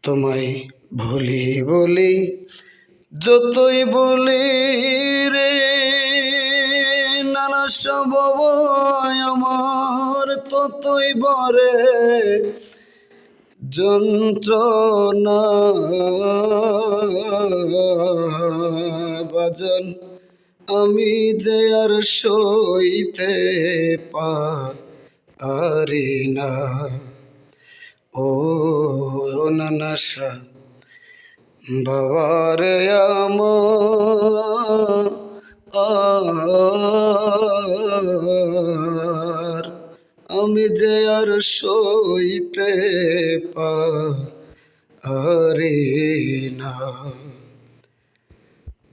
তোমায় ভুলি বলি যতই বলি রে, নানা স্বভাব আমার ততই বরে যন্ত্রণা। বাজন আমি যে আর সইতে পারি না। ও নানাসা বাবারে আমার, আমি যে আর সইতে পারি না।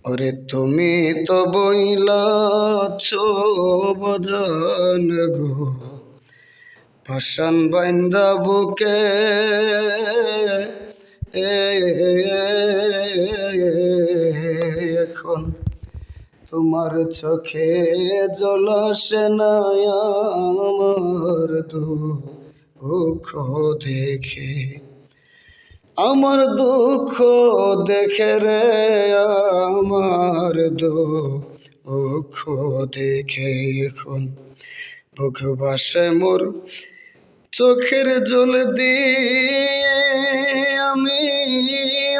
ওরে তুমি তো বইলাছ বজন গো, পাষাণ বাইন্দা বুকে এখন তোমার চোখে জল আসে না আমার দুঃখ দেখে, আমার দুঃখ দেখে রে, আমার দুঃখ দেখে এখন বুক ভাসে মোর চোখের জল দিয়ে, আমি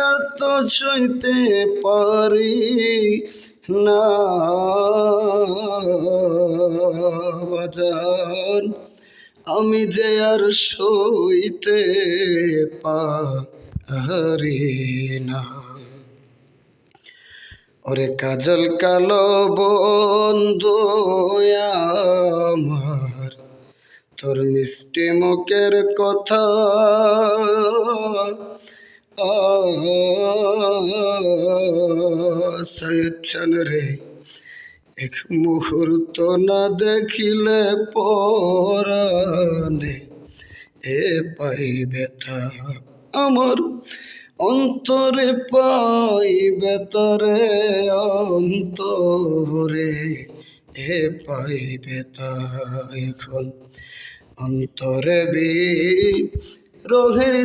আর তো সইতে পারি না। বাজান আমি যে আর সইতে পারি না। ওরে কাজল কালো বন্ধু আমার, তোর মিষ্টি মুখের কথা সচ্ছন রে, এক মুহূর্ত না দেখিলে পরাণে এ পাই ব্যথা, আমার অন্তরে পাই ব্যথারে, অন্তরে এ পাই ব্যথা। এখন অন্তরে রোহের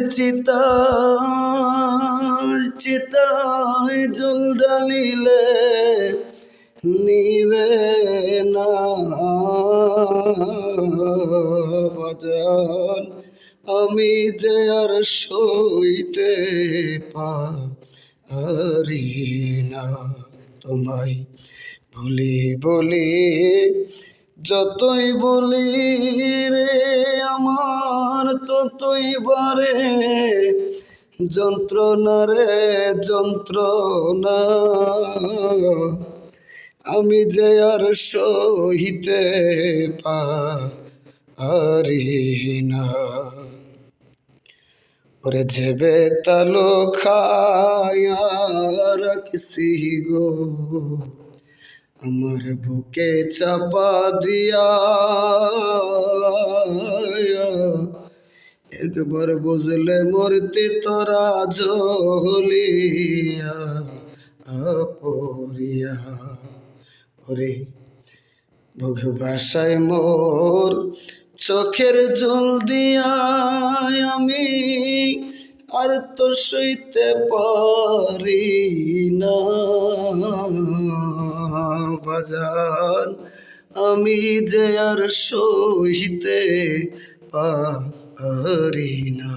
চিতায় জল ডালিলে নিবে না। বাজান আমি যে আর সইতে পারি না। তোমায় ভুলি বলি যতই বলি রে, আমার ততই বারে যন্ত্রণা রে যন্ত্রণা। আমি যে আর সহিতে পারি না। ওরে যেবে তালো খায়া রাখছি গো, আমার বুকে চাপা দিয়া, একবার বুঝলে মরতে তোরা জ্বলিয়া পড়িয়া। ওরে বুক ভাষায় মোর চোখের জল দিয়া, আমি আর তো সইতে পারি না। বাজান আমি যে আর সইতে পারি না।